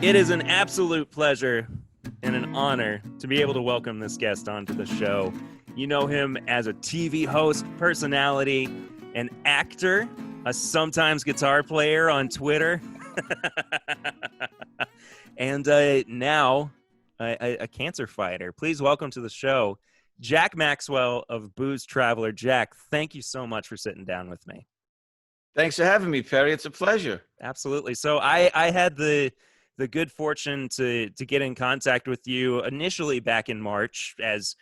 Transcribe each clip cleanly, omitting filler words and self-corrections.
It is an absolute pleasure and an honor to be able to welcome this guest onto the show. You know him as a TV host, personality, an actor, a sometimes guitar player on Twitter, and now a cancer fighter. Please welcome to the show, Jack Maxwell of Booze Traveler. Jack, thank you so much for sitting down with me. Thanks for having me, Perry. It's a pleasure. Absolutely. So I had the good fortune to get in contact with you initially back in March as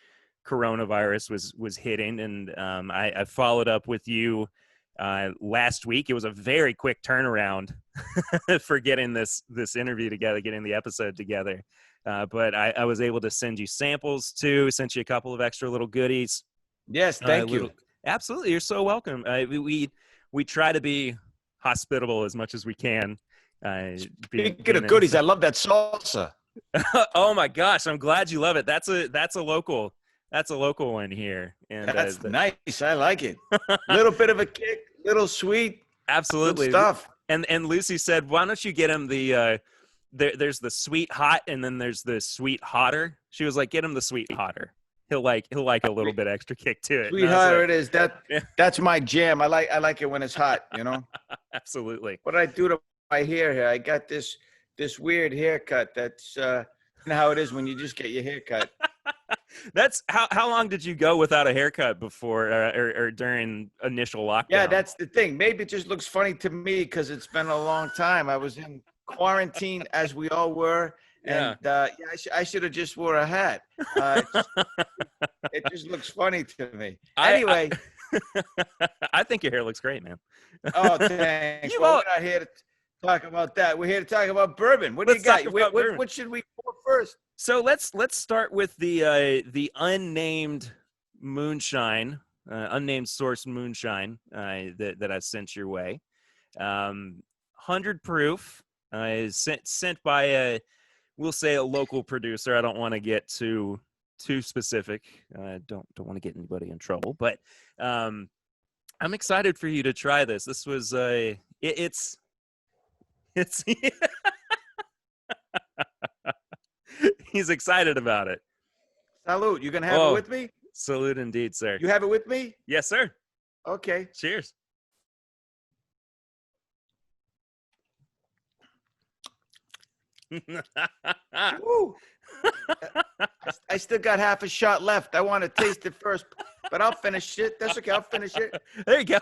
coronavirus was hitting, and I followed up with you last week. It was a very quick turnaround for getting this interview together, getting the episode together. But I was able to send you samples too, sent you a couple of extra little goodies. Yes, thank you. Absolutely. You're so welcome. We try to be hospitable as much as we can. Speaking of goodies, I love that salsa. Oh my gosh, I'm glad you love it. That's a local one here. And that's nice. I like it. Little bit of a kick, little sweet. Absolutely. Good stuff. And Lucy said, why don't you get him the there's the sweet hot and then there's the sweet hotter. She was like, get him the sweet hotter. He'll like a little bit extra kick to it. Sweet hotter like, it is. That's my jam. I like it when it's hot, you know? Absolutely. What did I do to my hair here? I got this weird haircut. That's how it is when you just get your haircut. That's how long did you go without a haircut before or during initial lockdown? Yeah, that's the thing. Maybe it just looks funny to me because it's been a long time. I was in quarantine as we all were. And I should have just wore a hat. It just looks funny to me. Anyway. I think your hair looks great, man. Oh, thanks. Well, we're not here to talk about that. We're here to talk about bourbon. What do you got? What should we pour first? So let's start with the unnamed moonshine, unnamed source moonshine that I sent your way. 100 proof is sent by a, we'll say, a local producer. I don't want to get too specific. Don't want to get anybody in trouble, but I'm excited for you to try this. This was it's he's excited about it. Salute. You gonna have it with me? Salute indeed, sir. You have it with me? Yes, sir. Okay. Cheers. Woo. I still got half a shot left. I want to taste it first, but I'll finish it. That's okay. I'll finish it. There you go.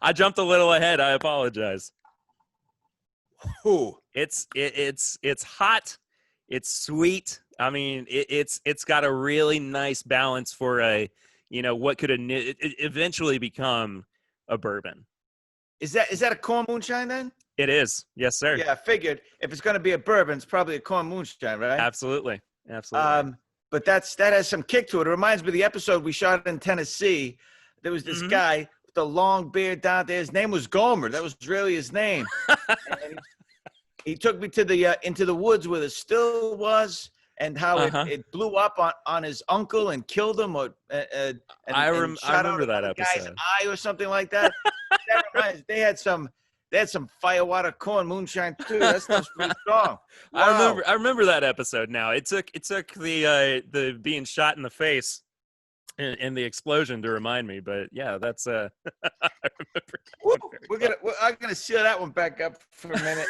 I jumped a little ahead. I apologize. Ooh. It's hot. It's sweet. I mean, it's got a really nice balance for what could eventually become a bourbon. Is that a corn moonshine then? It is. Yes, sir. Yeah, I figured if it's going to be a bourbon, it's probably a corn moonshine, right? Absolutely. But that has some kick to it. It reminds me of the episode we shot in Tennessee. There was this guy with the long beard down there. His name was Gomer. That was really his name. And he took me to the into the woods where the still was, and how it blew up on his uncle and killed him, I remember that episode. Guy's eye or something like that. They had some firewater corn moonshine too. That stuff's pretty strong. Wow. I remember that episode now. It took the being shot in the face and the explosion to remind me, but yeah, that's I remember. I'm gonna seal that one back up for a minute.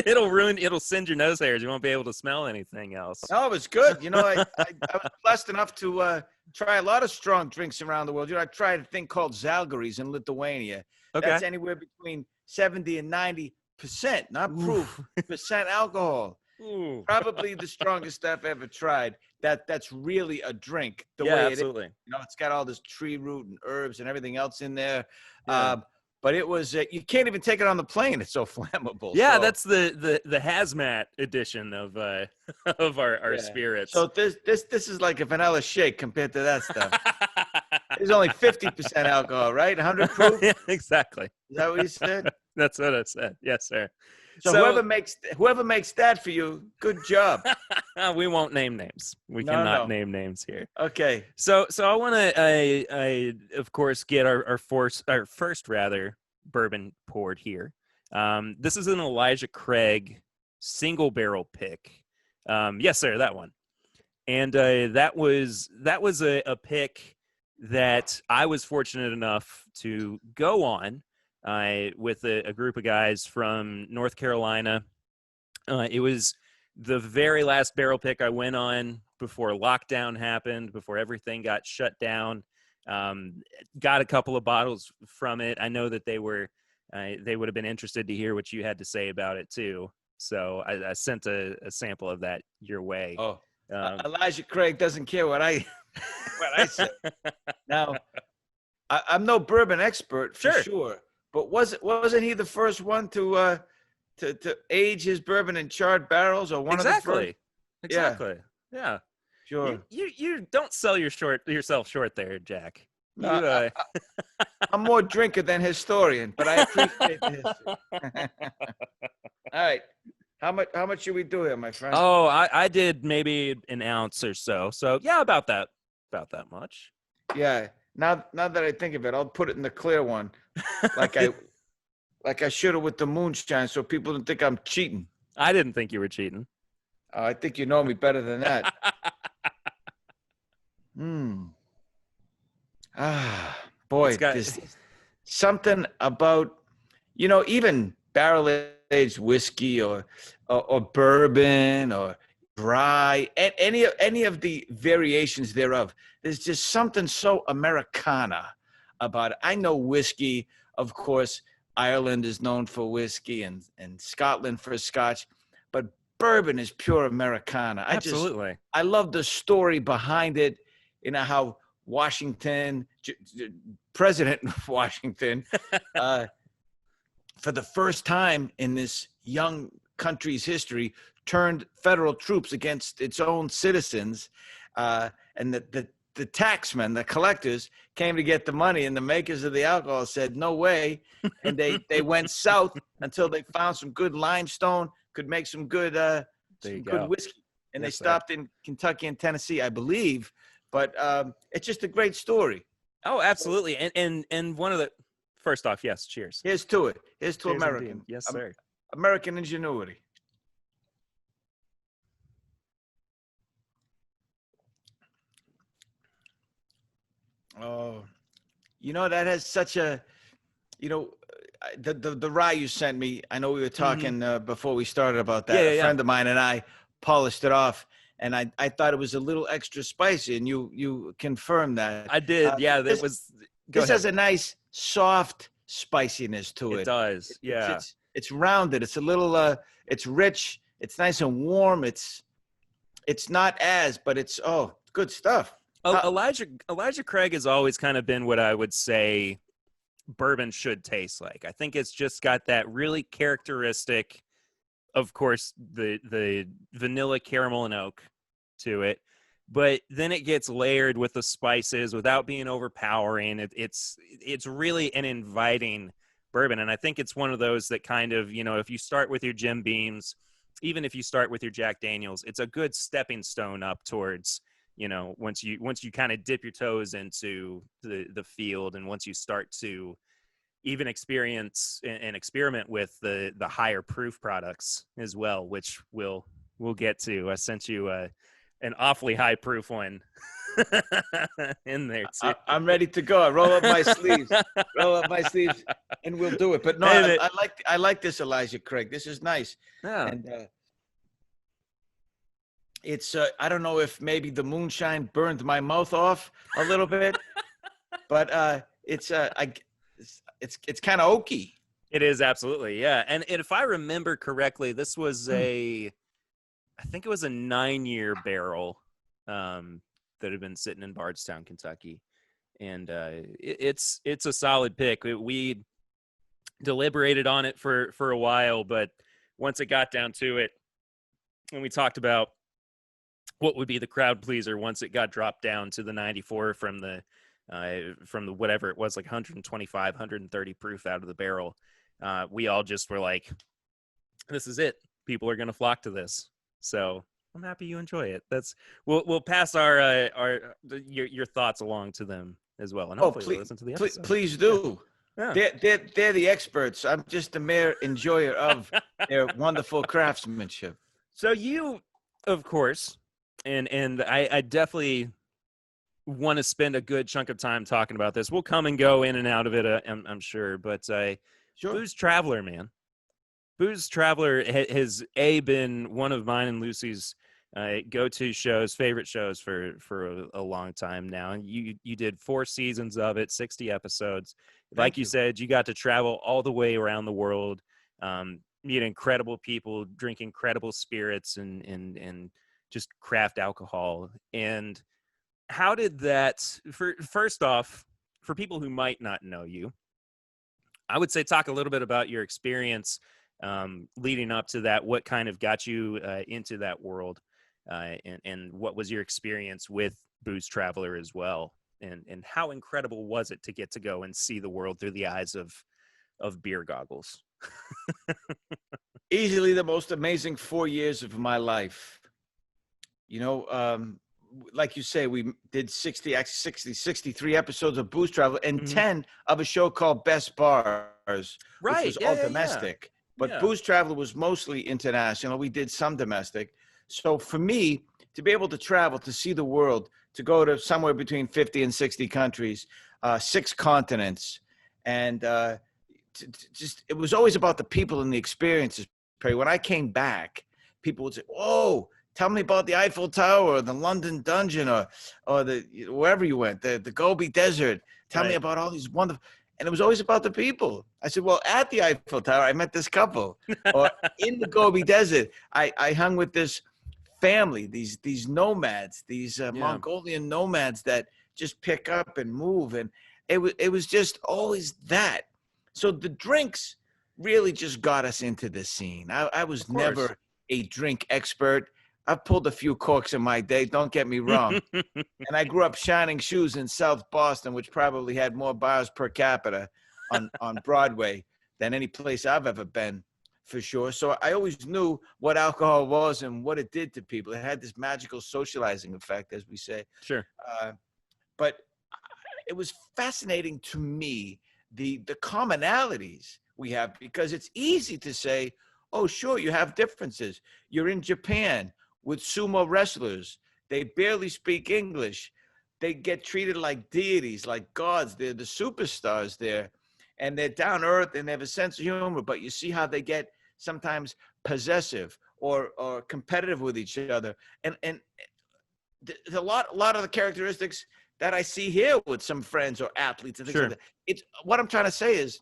It'll send your nose hairs. You won't be able to smell anything else. No, it was good. You know, I was blessed enough to try a lot of strong drinks around the world. You know, I tried a thing called Zalgiris in Lithuania. Okay. That's anywhere between 70 and 90%, not proof, percent alcohol. Ooh. Probably the strongest I've ever tried. That's really a drink. The way absolutely. It is. You know, it's got all this tree root and herbs and everything else in there. Yeah. But it was you can't even take it on the plane. It's so flammable. Yeah, so. That's the hazmat edition of our spirits. So this is like a vanilla shake compared to that stuff. There's only 50% alcohol, right? 100 proof. Yeah, exactly. Is that what you said? That's what I said. Yes, sir. So whoever makes that for you, good job. We won't name names. We cannot name names here. Okay. So I want to, of course, get our first bourbon poured here. This is an Elijah Craig single barrel pick. Yes, sir, that one. And that was a pick that I was fortunate enough to go on with a group of guys from North Carolina. It was the very last barrel pick I went on before lockdown happened, before everything got shut down. Got a couple of bottles from it. I know that they would have been interested to hear what you had to say about it too. So I sent a sample of that your way. Oh, Elijah Craig doesn't care what I say. Now, I'm no bourbon expert for sure, but wasn't he the first one to age his bourbon in charred barrels, or one of the first? Exactly. Yeah. Sure. You don't sell yourself short there, Jack. I'm more drinker than historian, but I appreciate the history. All right. How much should we do here, my friend? Oh, I did maybe an ounce or so. So yeah, about that much. Yeah. Now that I think of it, I'll put it in the clear one, like I should have with the moonshine, so people don't think I'm cheating. I didn't think you were cheating. I think you know me better than that. Boy, there's something about, even barrel-aged whiskey or bourbon or rye, any of the variations thereof. There's just something so Americana about it. I know whiskey, of course. Ireland is known for whiskey and Scotland for scotch, but bourbon is pure Americana. Absolutely. I love the story behind it. How Washington, President Washington, for the first time in this young country's history, turned federal troops against its own citizens, and the taxmen, the collectors, came to get the money, and the makers of the alcohol said, no way. And they went south until they found some good limestone, could make some good good whiskey. And they stopped in Kentucky and Tennessee, I believe. But it's just a great story. Oh, absolutely. And one of the, first off, yes, cheers. Here's to it. Here's to Cheers American. Indeed. Yes, sir. American ingenuity. Oh, that has such a, the rye you sent me. I know we were talking before we started about that. A friend of mine and I polished it off, and I thought it was a little extra spicy, and you confirmed that. I did. This has a nice soft spiciness to it. It does. Yeah. It's rounded. It's a little. It's rich. It's nice and warm. It's not but it's good stuff. Elijah Craig has always kind of been what I would say bourbon should taste like. I think it's just got that really characteristic, of course, the vanilla, caramel, and oak to it, but then it gets layered with the spices without being overpowering. It's really an inviting bourbon, and I think it's one of those that kind of, if you start with your Jim Beams, even if you start with your Jack Daniels, it's a good stepping stone up towards, once you kind of dip your toes into the field, and once you start to even experience and experiment with the higher proof products as well, which we'll get to. I sent you an awfully high proof one in there too. I'm ready to go. I roll up my sleeves, and we'll do it. But no, I like this Elijah Craig. This is nice. Yeah. And it's I don't know if maybe the moonshine burned my mouth off a little bit, but it's kind of oaky. It is, absolutely, yeah. And if I remember correctly, this was I think it was a 9-year barrel that had been sitting in Bardstown, Kentucky, and it's a solid pick. We deliberated on it for a while, but once it got down to it, and we talked about what would be the crowd pleaser once it got dropped down to the 94 from the whatever it was, like 125, 130 proof out of the barrel. We all just were like, this is it. People are going to flock to this. So I'm happy you enjoy it. We'll pass your thoughts along to them as well. And hopefully they'll listen to the episode. Please do. Yeah. They're the experts. I'm just a mere enjoyer of their wonderful craftsmanship. So you, of course, and I definitely want to spend a good chunk of time talking about this. We'll come and go in and out of it, I'm sure. But Sure. Booze Traveler, man. Booze Traveler has been one of mine and Lucy's go-to shows, favorite shows for a long time now. And you did 4 seasons of it, 60 episodes. Like Thank you you. said, you got to travel all the way around the world, meet incredible people, drink incredible spirits, and just craft alcohol. And how did that? First off, for people who might not know you, I would say talk a little bit about your experience leading up to that. What kind of got you into that world, and what was your experience with Booze Traveler as well, and how incredible was it to get to go and see the world through the eyes of beer goggles? Easily the most amazing 4 years of my life. You know, like you say, we did 63 episodes of Booze Travel and 10 of a show called Best Bars, which Right. was all Yeah. domestic. But Yeah. Booze Travel was mostly international. We did some domestic. So for me, to be able to travel, to see the world, to go to somewhere between 50 and 60 countries, 6 continents, and just it was always about the people and the experiences. Perry, when I came back, people would say, "Whoa, tell me about the Eiffel Tower, or the London Dungeon, or the wherever you went, the Gobi Desert. Tell me Right. about all these wonderful." And it was always about the people. I said, "Well, at the Eiffel Tower, I met this couple, or in the Gobi Desert, I hung with this family, these nomads, these Yeah. Mongolian nomads that just pick up and move, and it was just always that. So the drinks really just got us into the scene. I Of was course. never a drink expert. I've pulled a few corks in my day, don't get me wrong. And I grew up shining shoes in South Boston, which probably had more bars per capita on Broadway than any place I've ever been, for sure. So I always knew what alcohol was and what it did to people. It had this magical socializing effect, as we say. Sure. But it was fascinating to me, the commonalities we have, because it's easy to say, oh, sure, you have differences. You're in Japan with sumo wrestlers. They barely speak English. They get treated like deities, like gods. They're the superstars there. And they're down earth and they have a sense of humor. But you see how they get sometimes possessive or competitive with each other. And a lot of the characteristics that I see here with some friends or athletes and things like Sure. that. It's what I'm trying to say is,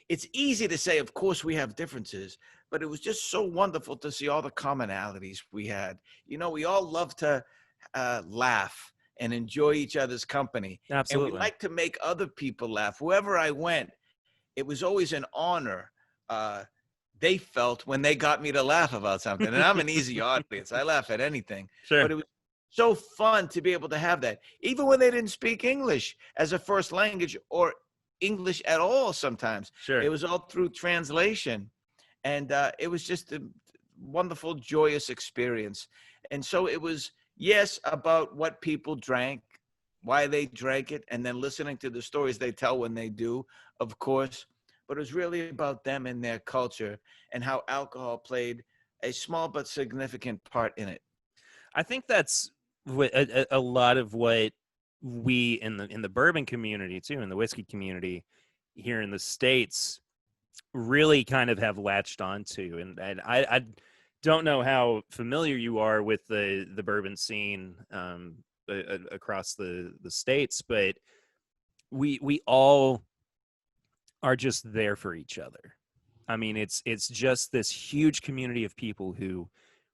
it's easy to say, of course, we have differences, but it was just so wonderful to see all the commonalities we had. You know, we all love to laugh and enjoy each other's company. And we Absolutely. like to make other people laugh. Wherever I went, it was always an honor. They felt when they got me to laugh about something. And I'm an easy audience. I laugh at anything. Sure. But it was so fun to be able to have that, even when they didn't speak English as a first language or English at all. Sometimes Sure. it was all through translation. And it was just a wonderful, joyous experience. And so it was, yes, about what people drank, why they drank it, and then listening to the stories they tell when they do, of course. But it was really about them and their culture and how alcohol played a small but significant part in it. I think that's a lot of what we in the bourbon community too, in the whiskey community here in the States, really kind of have latched onto. And I don't know how familiar you are with the bourbon scene across the states, but we all are just there for each other. I mean, it's just this huge community of people who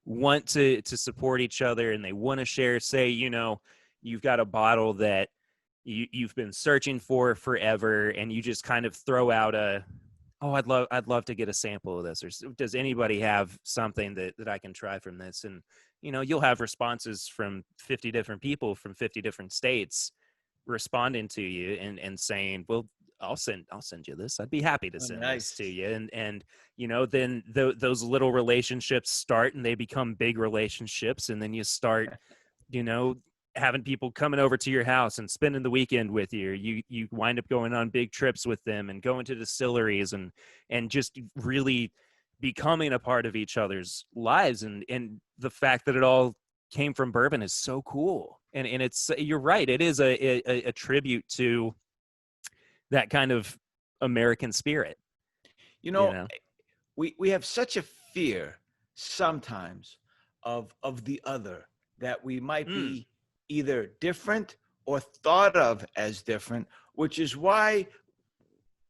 want to support each other, and they want to share. Say, you've got a bottle that you've been searching for forever, and you just kind of throw out oh, I'd love to get a sample of this, or does anybody have something that I can try from this? And you'll have responses from 50 different people from 50 different states responding to you and saying, well, I'll send you this. I'd be happy to Oh, send this to nice. you. And then those little relationships start, and they become big relationships. And then you start, you know, having people coming over to your house and spending the weekend with you. You wind up going on big trips with them and going to distilleries and just really becoming a part of each other's lives. And the fact that it all came from bourbon is so cool. And it's, you're right, it is a tribute to that kind of American spirit. You know, we have such a fear sometimes of the other, that we might be either different or thought of as different, which is why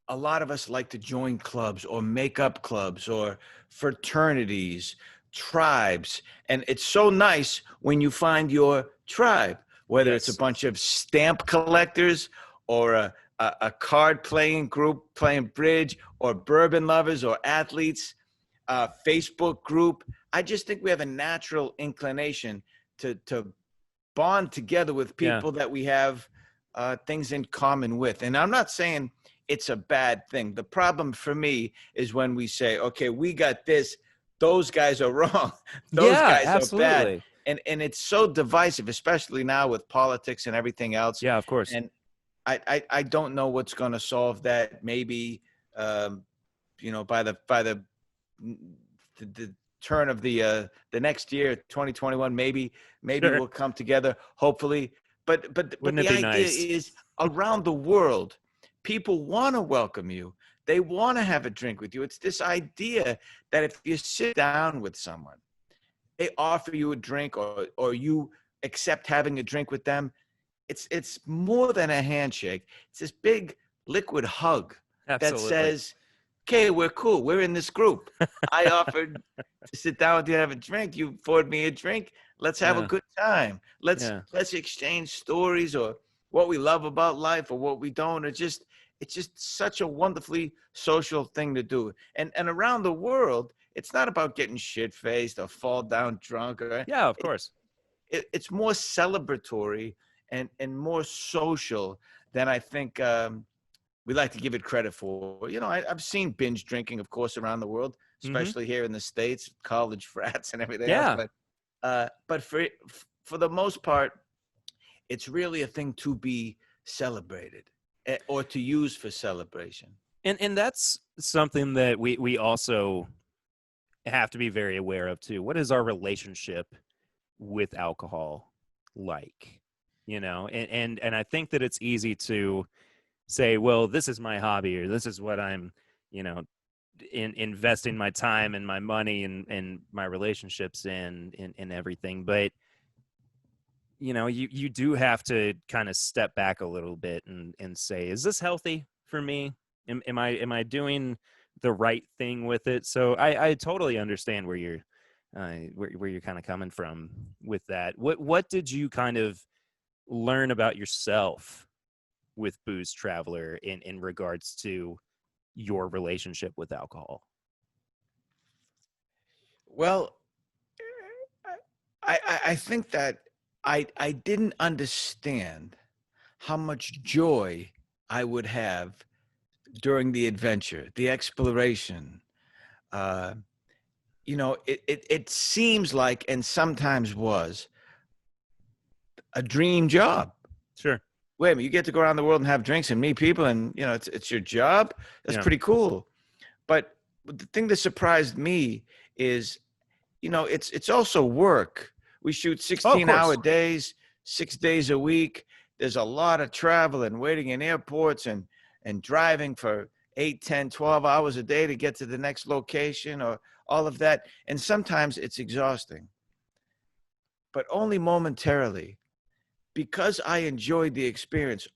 a lot of us like to join clubs or make up clubs or fraternities, tribes. And it's so nice when you find your tribe, whether it's a bunch of stamp collectors or a card playing group playing bridge, or bourbon lovers or athletes, Facebook group. I just think we have a natural inclination to bond together with people that we have things in common with. And I'm not saying it's a bad thing. The problem for me is when we say, okay, we got this, those guys are wrong, those guys absolutely. are bad. And it's so divisive, especially now with politics and everything else. Yeah, of course. And I don't know what's going to solve that. Maybe by the turn of the next year, 2021, maybe we'll come together, hopefully. But the idea is, around the world, people want to welcome you. They want to have a drink with you. It's this idea that if you sit down with someone, they offer you a drink, or you accept having a drink with them, it's more than a handshake. It's this big liquid hug that says, okay, we're cool. We're in this group. I offered to sit down with you and have a drink. You afford me a drink. Let's have a good time. Let's exchange stories, or what we love about life or what we don't. It's just such a wonderfully social thing to do. And around the world, it's not about getting shit-faced or fall down drunk. Of course. It's more celebratory and more social than I think we like to give it credit for. I've seen binge drinking, of course, around the world, especially here in the States, college frats and everything else. But for the most part, it's really a thing to be celebrated, or to use for celebration. And that's something that we also have to be very aware of too. What is our relationship with alcohol like? And I think that it's easy to say, well, this is my hobby, or this is what I'm, investing my time and my money and my relationships in everything. But, you do have to kind of step back a little bit and say, is this healthy for me? Am I doing the right thing with it? So I totally understand where you're kind of coming from with that. What did you kind of learn about yourself with Booze Traveler in regards to your relationship with alcohol? Well, I think that I didn't understand how much joy I would have during the adventure, the exploration. It seems like, and sometimes was, a dream job. Sure. Wait a minute, you get to go around the world and have drinks and meet people, and it's your job. That's pretty cool. But the thing that surprised me is, it's also work. We shoot 16-hour days, 6 days a week. There's a lot of travel and waiting in airports and driving for 8, 10, 12 hours a day to get to the next location, or all of that. And sometimes it's exhausting, but only momentarily. Because I enjoyed the experience,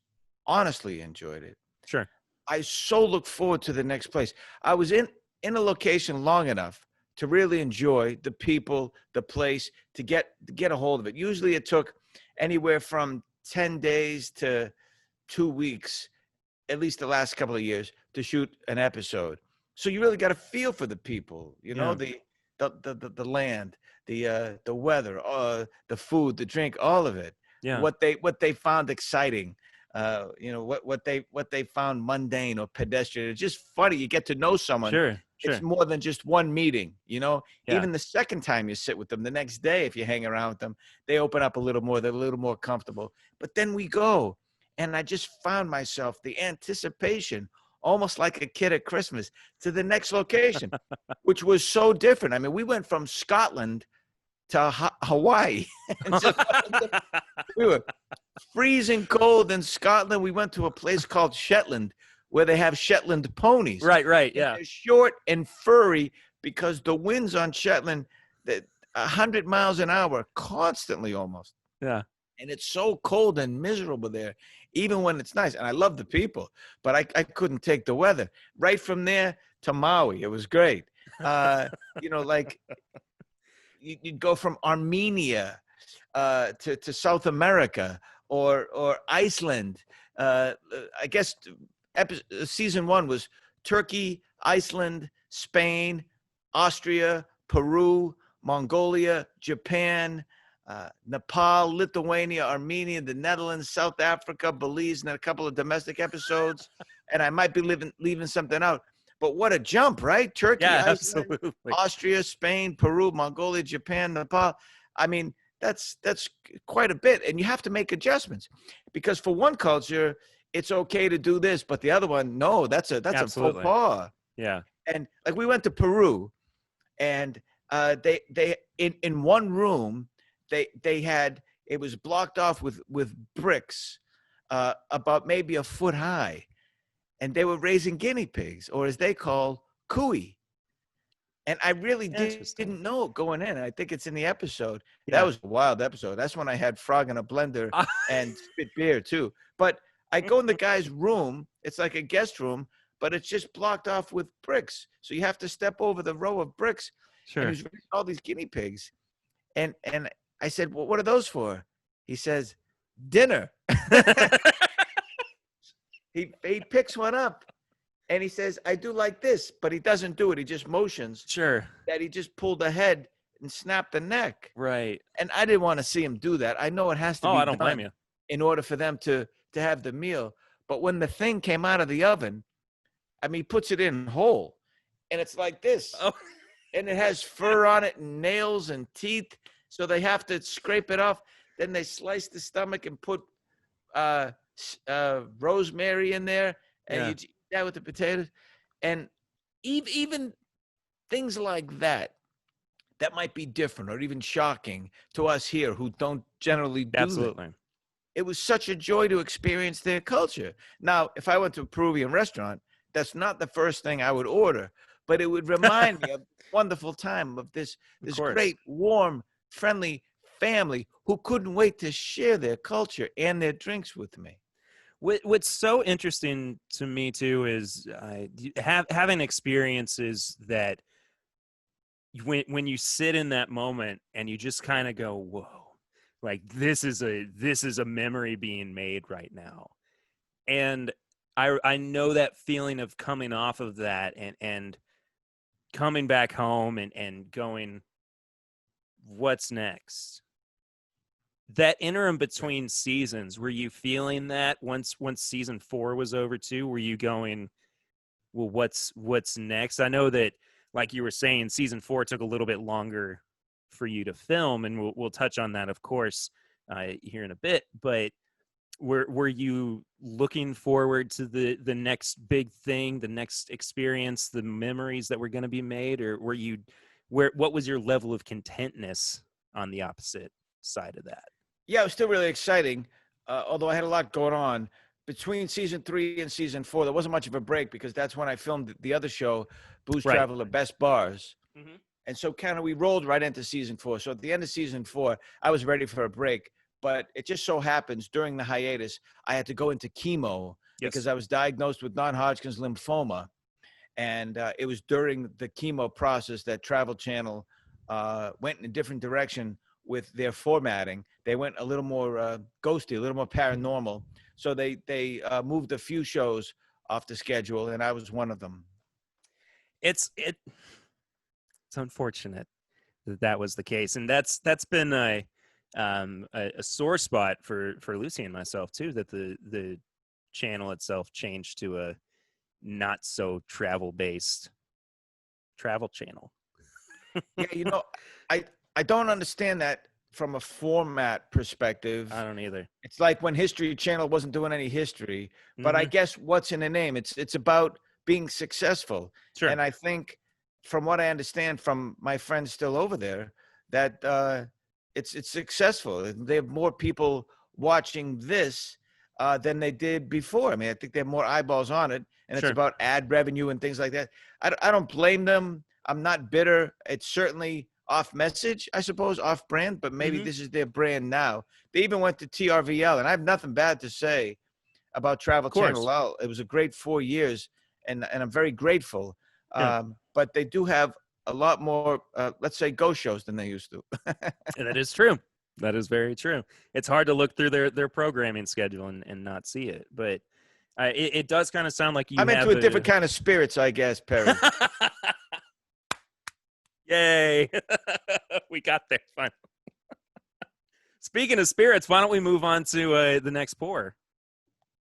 honestly enjoyed it. Sure. I so look forward to the next place. I was in a location long enough to really enjoy the people, the place, to get a hold of it. Usually it took anywhere from 10 days to 2 weeks, at least the last couple of years, to shoot an episode. So you really got to feel for the people, the land, the weather, the food, the drink, all of it. Yeah. What they found exciting, what they found mundane or pedestrian. It's just funny. You get to know someone. Sure. it's Sure. more than just one meeting, you know? Yeah. Even the second time you sit with them, the next day, if you hang around with them, they open up a little more. They're a little more comfortable. But then we go, and I just found myself the anticipation, almost like a kid at Christmas, to the next location, which was so different. I mean, we went from Scotland to Hawaii. And just we were freezing cold in Scotland. We went to a place called Shetland where they have Shetland ponies. Right, right, And yeah. they're short and furry because the winds on Shetland, that 100 miles an hour constantly almost. Yeah. And it's so cold and miserable there, even when it's nice. And I love the people, but I couldn't take the weather. Right from there to Maui, it was great. You know, like you'd go from Armenia to South America or Iceland. I guess season 1 was Turkey, Iceland, Spain, Austria, Peru, Mongolia, Japan, Nepal, Lithuania, Armenia, the Netherlands, South Africa, Belize, and then a couple of domestic episodes. And I might be leaving something out. But what a jump, right? Turkey, Yeah, Iceland, absolutely. Austria, Spain, Peru, Mongolia, Japan, Nepal. I mean, that's quite a bit. And you have to make adjustments because for one culture, it's okay to do this, but the other one, no, that's a faux pas. Yeah. And like we went to Peru, and they in one room they had, it was blocked off with bricks about maybe a foot high, and they were raising guinea pigs, or as they call cuy. And I really didn't know going in. I think it's in the episode. Yeah. That was a wild episode. That's when I had frog in a blender and spit beer too. But I go in the guy's room. It's like a guest room, but it's just blocked off with bricks. So you have to step over the row of bricks. Sure. And he's raising all these guinea pigs. And I said, well, what are those for? He says, dinner. He picks one up. And he says, I do like this, but he doesn't do it. He just motions. Sure. That he just pulled the head and snapped the neck. Right. And I didn't want to see him do that. I know it has to be I don't blame you. in order for them to have the meal. But when the thing came out of the oven, I mean, he puts it in whole. And it's like this. Oh. And it has fur on it and nails and teeth. So they have to scrape it off. Then they slice the stomach and put rosemary in there. And you eat that with the potatoes. And even things like that might be different or even shocking to us here who don't generally do Absolutely. that. It was such a joy to experience their culture. Now, if I went to a Peruvian restaurant, that's not the first thing I would order, but it would remind me of a wonderful time of this great, warm, friendly family who couldn't wait to share their culture and their drinks with me. What's so interesting to me too is having experiences that when you sit in that moment and you just kind of go, whoa, like this is a memory being made right now. And I know that feeling of coming off of that and coming back home and going, what's next? That interim between seasons, were you feeling that once season 4 was over too? Were you going, well, what's next? I know that, like you were saying, season 4 took a little bit longer for you to film, and we'll touch on that, of course, here in a bit. But were you looking forward to the next big thing, the next experience, the memories that were going to be made, or were you what was your level of contentness on the opposite side of that? Yeah, it was still really exciting, although I had a lot going on. Between season 3 and season 4, there wasn't much of a break because that's when I filmed the other show, Booze, Travel, the Best Bars. Mm-hmm. And so kind of we rolled right into season 4. So at the end of season 4, I was ready for a break. But it just so happens during the hiatus, I had to go into chemo because I was diagnosed with non-Hodgkin's lymphoma. And it was during the chemo process that Travel Channel went in a different direction with their formatting. They went a little more ghosty, a little more paranormal. So they moved a few shows off the schedule, and I was one of them. It's unfortunate that was the case, and that's been a sore spot for Lucy and myself too. That the channel itself changed to a not so travel based Travel Channel. Yeah, I don't understand that from a format perspective. I don't either. It's like when History Channel wasn't doing any history, but I Mm-hmm. guess what's in the name? It's about being successful. Sure. And I think, from what I understand from my friends still over there, that it's successful. They have more people watching this than they did before. I mean, I think they have more eyeballs on it, and it's Sure. about ad revenue and things like that. I don't blame them. I'm not bitter. It's certainly off message, I suppose, off brand, but maybe Mm-hmm. this is their brand now. They even went to TRVL, and I have nothing bad to say about Travel Of course. Channel. It was a great 4 years, and I'm very grateful. Yeah. But they do have a lot more, let's say, go shows than they used to. That is true. That is very true. It's hard to look through their programming schedule and not see it, but it does kind of sound like you I'm have into a different kind of spirits, I guess, Perry. Yay! We got there finally. Speaking of spirits, why don't we move on to the next pour?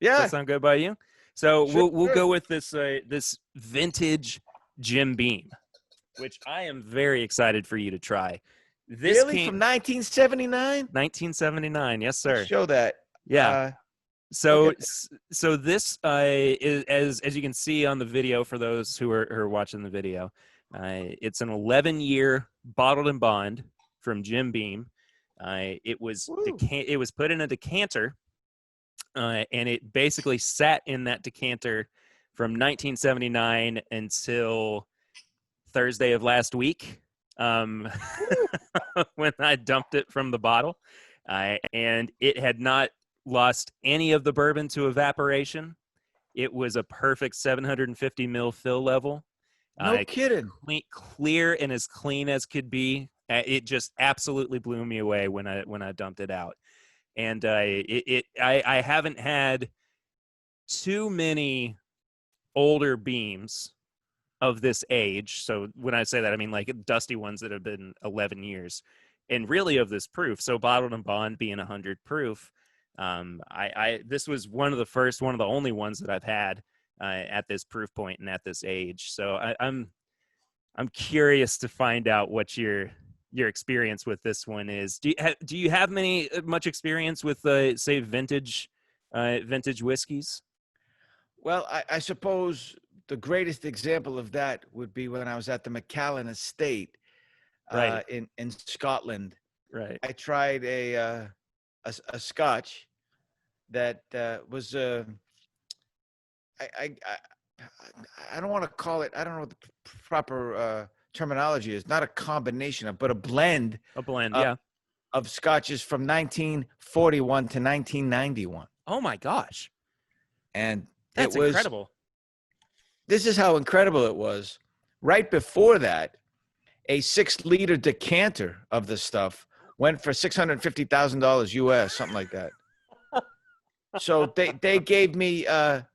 Does Yeah, that sound good by you? So sure. we'll go with this this vintage Jim Beam, which I am very excited for you to try. This Really? came From 1979? 1979. Yes, Let's sir. show that. Yeah. Okay. So this is, as you can see on the video, for those who are watching the video, it's an 11-year bottled and bond from Jim Beam. It was put in a decanter, and it basically sat in that decanter from 1979 until Thursday of last week, when I dumped it from the bottle, and it had not lost any of the bourbon to evaporation. It was a perfect 750 mil fill level. No kidding. Clear and as clean as could be. It just absolutely blew me away when I dumped it out. And I haven't had too many older beams of this age. So when I say that, I mean like dusty ones that have been 11 years, and really of this proof. So bottled and bond being 100 proof. This was one of the only ones that I've had at this proof point and at this age. So I'm curious to find out what your experience with this one is. Do you have much experience with say vintage whiskeys? Well, I suppose the greatest example of that would be when I was at the Macallan Estate Right. in Scotland. Right. I tried a Scotch that was I don't want to call it. I don't know what the proper terminology is. Not a combination of, but a blend. A blend, of, yeah. Of scotches from 1941 to 1991. Oh my gosh, and that's incredible. This is how incredible it was. Right before that, a 6-liter decanter of this stuff went for $650,000 US, something like that. So they gave me a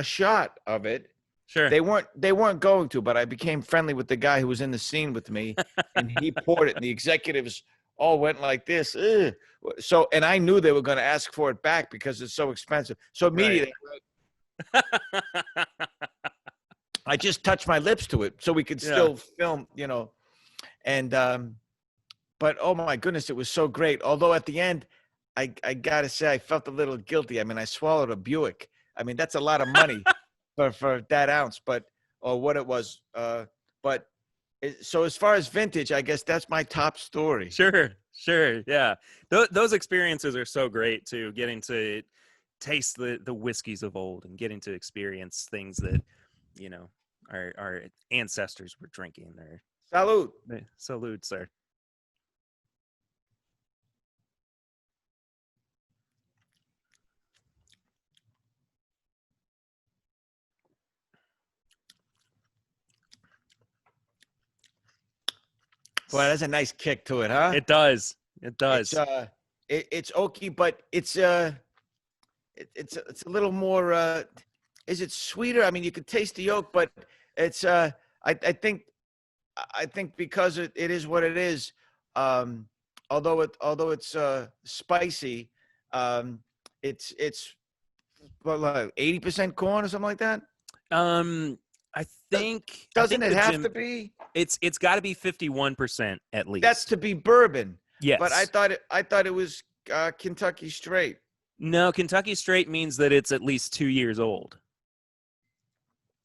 shot of it. Sure. They weren't going to, but I became friendly with the guy who was in the scene with me, and he poured it, and the executives all went like this. Ugh. So, and I knew they were going to ask for it back because it's so expensive. So immediately, right. I just touched my lips to it so we could still film, and but oh my goodness, it was so great. Although at the end, I gotta say I felt a little guilty. I mean, I swallowed a Buick. I mean, that's a lot of money for that ounce, or what it was. So as far as vintage, I guess that's my top story. Sure, yeah. Those experiences are so great too. Getting to taste the whiskeys of old and getting to experience things that our ancestors were drinking. Salud. Salud, sir. Boy, that's a nice kick to it, huh? It does. It's oaky, but it's a little more. Is it sweeter? I mean, you could taste the oak, but it's. I think because it is what it is. Although it's spicy, it's what, like 80% corn or something like that. I think Doesn't it the have Jim, to be? it's got to be 51% at That's least. to be bourbon. But Yes. I thought it was Kentucky straight. No, Kentucky straight means that it's at least 2 years old.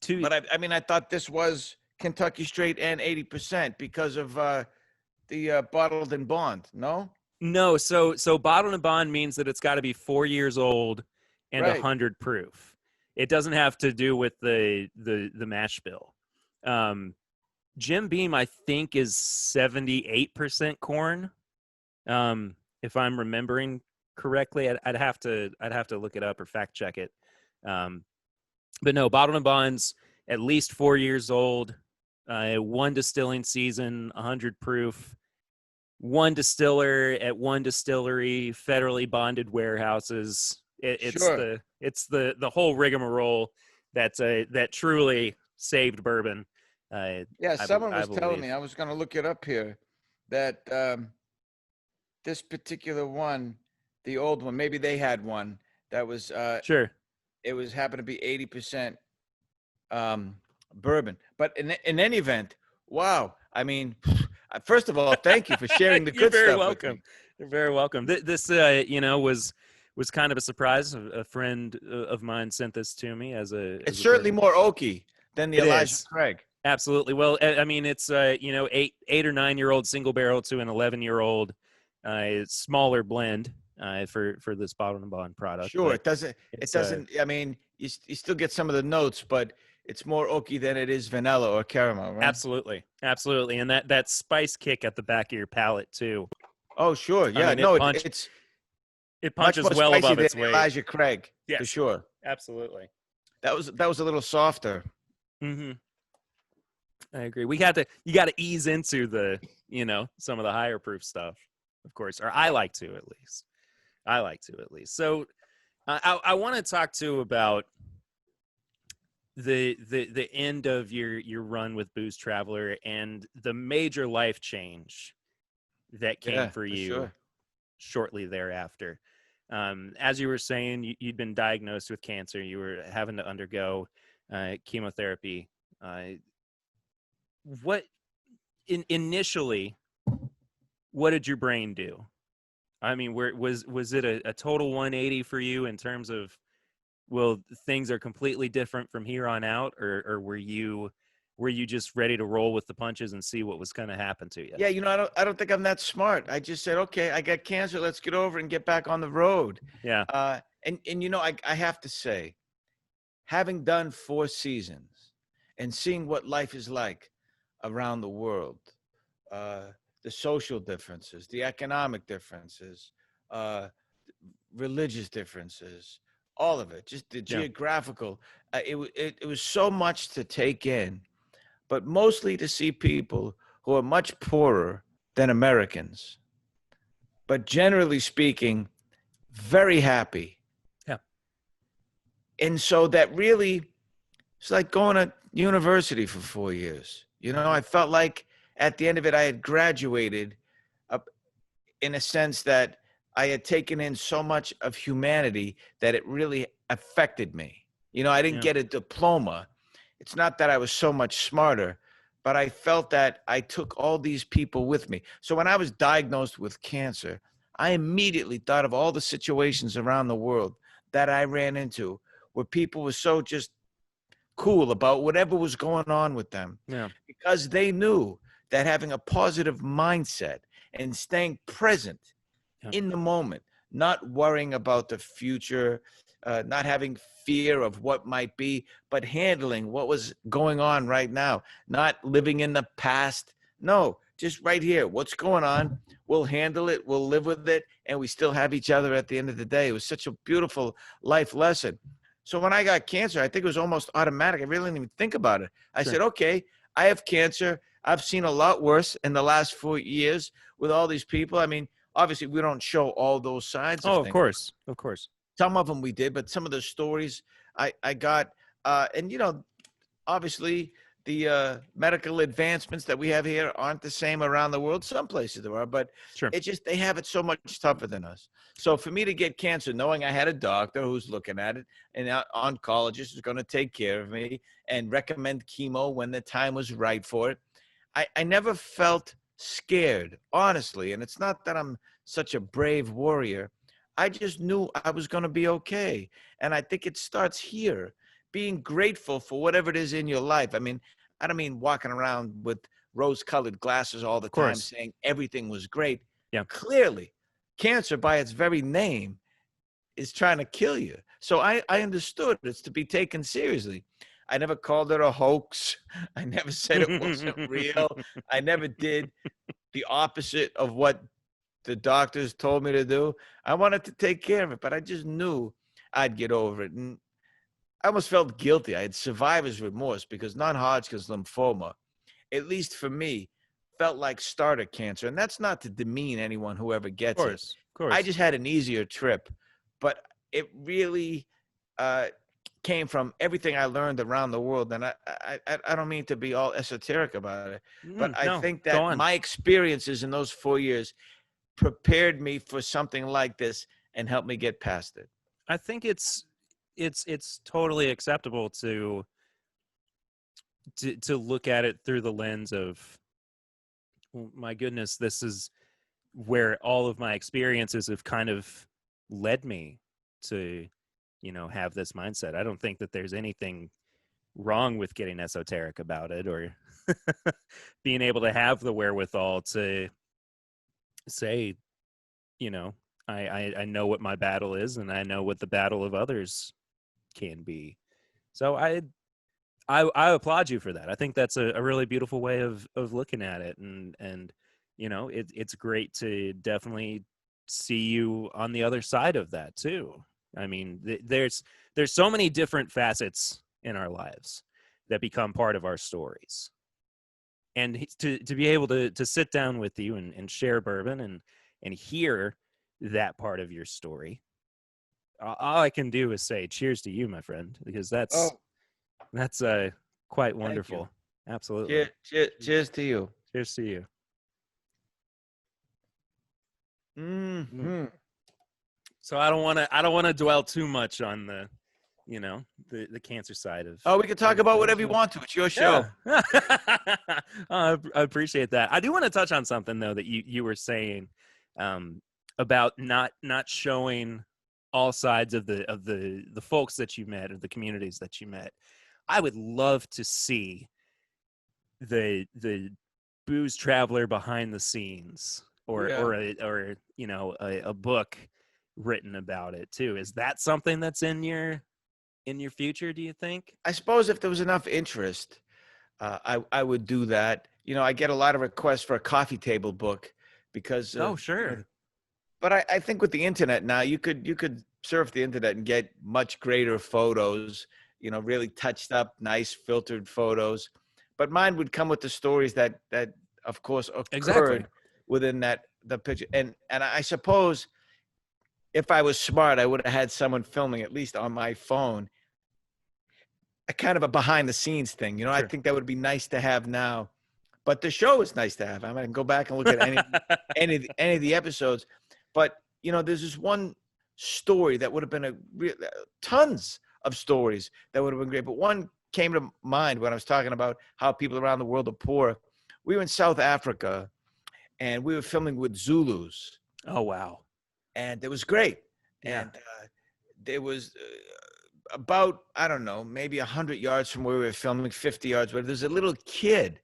But I mean, I thought this was Kentucky straight and 80% because of the bottled and bond. No, No, so bottled and bond means that it's got to be 4 years old and right. 100 proof. It doesn't have to do with the mash bill. Jim Beam, I think, is 78% corn. If I'm remembering correctly, I'd have to look it up or fact check it. But no, bottled and bonds at least 4 years old, one distilling season, 100 proof, one distiller at one distillery, federally bonded warehouses. It's Sure. the whole rigmarole that truly saved bourbon. Yeah, someone I was telling believe. me, I was going to look it up here, that this particular one, the old one, maybe they had one that was Sure. it was happened to be 80% bourbon. But in any event, wow. I mean, first of all, thank you for sharing the You're good very stuff with welcome. me. You're very welcome. This was kind of a surprise. A friend of mine sent this to me as a. It's As a certainly bourbon. more oaky than the It Elijah is. Craig. Absolutely. Well, I mean, it's 8 or 9 year old single barrel to an 11-year-old smaller blend for this bottled and bond product. Sure, But it doesn't. It it's doesn't. I mean, you still get some of the notes, but it's more oaky than it is vanilla or caramel, right? absolutely, and that spice kick at the back of your palate too. Oh, sure. I Yeah. mean, No, it much punches more well spicy above than its the weight. Elijah Craig, for Yes, sure. absolutely. That was a little softer. Mm-hmm. I agree. You got to ease into some of the higher proof stuff, of course, or I like to at least. So I want to talk to about the end of your run with Booze Traveler and the major life change that came Yeah, for for you sure. shortly thereafter. As you were saying, you'd been diagnosed with cancer. You were having to undergo chemotherapy. What initially? What did your brain do? I mean, was it a total 180 for you in terms of, well, things are completely different from here on out, or were you just ready to roll with the punches and see what was going to happen to you? Yeah, I don't think I'm that smart. I just said, okay, I got cancer. Let's get over it and get back on the road. Yeah. And I have to say, having done 4 seasons and seeing what life is like around the world, the social differences, the economic differences, religious differences, all of it, just the Yeah. geographical. It was so much to take in, but mostly to see people who are much poorer than Americans, but generally speaking, very happy. Yeah. And so that really, it's like going to university for 4 years. I felt like at the end of it, I had graduated in a sense that I had taken in so much of humanity that it really affected me. I didn't Yeah. get a diploma. It's not that I was so much smarter, but I felt that I took all these people with me. So when I was diagnosed with cancer, I immediately thought of all the situations around the world that I ran into where people were so just cool about whatever was going on with them. Yeah. Because they knew that having a positive mindset and staying present in the moment, not worrying about the future, not having fear of what might be, but handling what was going on right now, not living in the past. No, just right here. What's going on? We'll handle it. We'll live with it. And we still have each other at the end of the day. It was such a beautiful life lesson. So when I got cancer, I think it was almost automatic. I really didn't even think about it. I said, okay, I have cancer. I've seen a lot worse in the last 4 years with all these people. I mean, obviously, we don't show all those sides of things. Of course. Some of them we did, but some of the stories I got, and obviously the medical advancements that we have here aren't the same around the world. Some places there are, but Sure. it's just they have it so much tougher than us. So for me to get cancer, knowing I had a doctor who's looking at it, and an oncologist who's going to take care of me and recommend chemo when the time was right for it, I never felt scared, honestly. And it's not that I'm such a brave warrior. I just knew I was going to be okay. And I think it starts here, being grateful for whatever it is in your life. I mean, I don't mean walking around with rose-colored glasses all the Of time course. saying everything was great. Yeah. Clearly, cancer by its very name is trying to kill you. So I understood it's to be taken seriously. I never called it a hoax. I never said it wasn't real. I never did the opposite of what the doctors told me to do. I wanted to take care of it, but I just knew I'd get over it. And I almost felt guilty. I had survivor's remorse because non-Hodgkin's lymphoma, at least for me, felt like starter cancer. And that's not to demean anyone who ever gets it. Of course. I just had an easier trip, but it really came from everything I learned around the world. And I don't mean to be all esoteric about it, but I think that my experiences in those 4 years prepared me for something like this and helped me get past it. I think it's totally acceptable to look at it through the lens of, well, my goodness, this is where all of my experiences have kind of led me to, have this mindset. I don't think that there's anything wrong with getting esoteric about it, or being able to have the wherewithal to say, I know what my battle is, and I know what the battle of others can be. So I applaud you for that. I think that's a really beautiful way of looking at it, and it's great to definitely see you on the other side of that too. I mean, there's so many different facets in our lives that become part of our stories, and to be able to sit down with you and share bourbon and hear that part of your story, all I can do is say cheers to you, my friend, because that's quite wonderful. Absolutely. Cheers to you. Cheers to you. Mm-hmm. So I don't want to dwell too much on the the cancer side of. Oh, we can talk about whatever you want to. It's your show. Yeah. I appreciate that. I do want to touch on something though that you were saying about not showing all sides of the folks that you met, or the communities that you met. I would love to see the booze traveler behind the scenes, or a book written about it too. Is that something that's in your future, do you think? I suppose if there was enough interest, I would do that. I get a lot of requests for a coffee table book because sure. But I think with the internet now, you could surf the internet and get much greater photos, really touched up, nice filtered photos. But mine would come with the stories that of course occurred within the picture. And I suppose if I was smart, I would have had someone filming, at least on my phone, a kind of a behind the scenes thing. Sure. I think that would be nice to have now. But the show is nice to have. I can go back and look at any of the episodes. But there's this one story that would have been tons of stories that would have been great. But one came to mind when I was talking about how people around the world are poor. We were in South Africa, and we were filming with Zulus. Oh, wow. And it was great. Yeah. And there was about, I don't know, maybe 100 yards from where we were filming, 50 yards, where there's a little kid,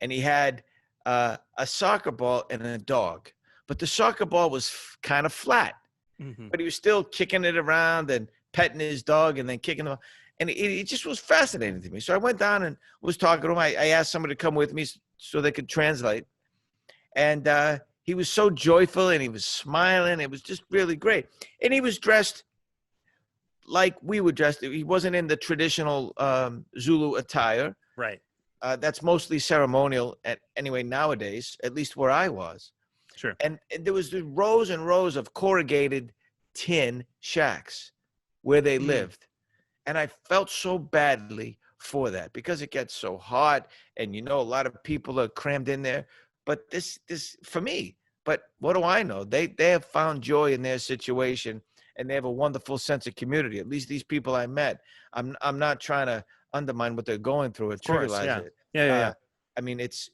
and he had a soccer ball and a dog. But the soccer ball was kind of flat. Mm-hmm. But he was still kicking it around and petting his dog and then kicking him. And it just was fascinating to me. So I went down and was talking to him. I asked somebody to come with me so they could translate. And he was so joyful, and he was smiling. It was just really great. And he was dressed like we were dressed. He wasn't in the traditional Zulu attire. Right. That's mostly ceremonial anyway nowadays, at least where I was. Sure. And there was rows and rows of corrugated tin shacks where they lived. And I felt so badly for that because it gets so hot and a lot of people are crammed in there. But this for me, but what do I know? They have found joy in their situation and they have a wonderful sense of community. At least these people I met. I'm not trying to undermine what they're going through or Of course, trivialize yeah. it. Yeah. I mean, it's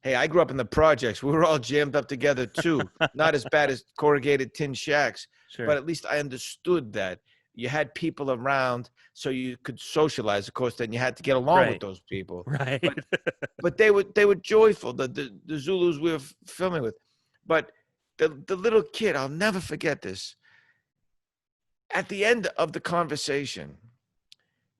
hey, I grew up in the projects. We were all jammed up together too. Not as bad as corrugated tin shacks, Sure. but at least I understood that you had people around so you could socialize. Of course, then you had to get along with those people. Right. But they were joyful. The Zulus we were filming with, but the little kid, I'll never forget this. At the end of the conversation,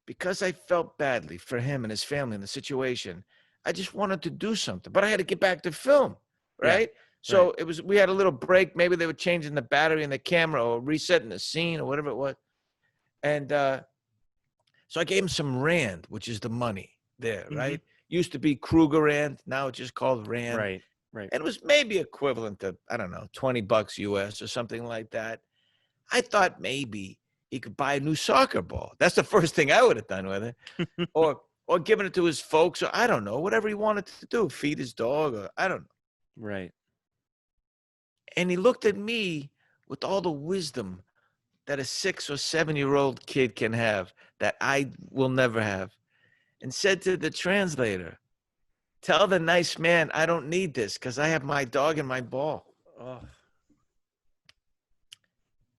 because I felt badly for him and his family and the situation, I just wanted to do something, but I had to get back to film, right? Yeah, so we had a little break. Maybe they were changing the battery in the camera or resetting the scene or whatever it was. And so I gave him some rand, which is the money there, right? Used to be Kruger rand. Now it's just called rand. Right. And it was maybe equivalent to, I don't know, $20 US or something like that. I thought maybe he could buy a new soccer ball. That's the first thing I would have done with it. Or giving it to his folks, or I don't know, whatever he wanted to do, feed his dog, or I don't know. Right. And he looked at me with all the wisdom that a 6 or 7-year-old kid can have that I will never have, and said to the translator, "Tell the nice man I don't need this because I have my dog and my ball." Oh.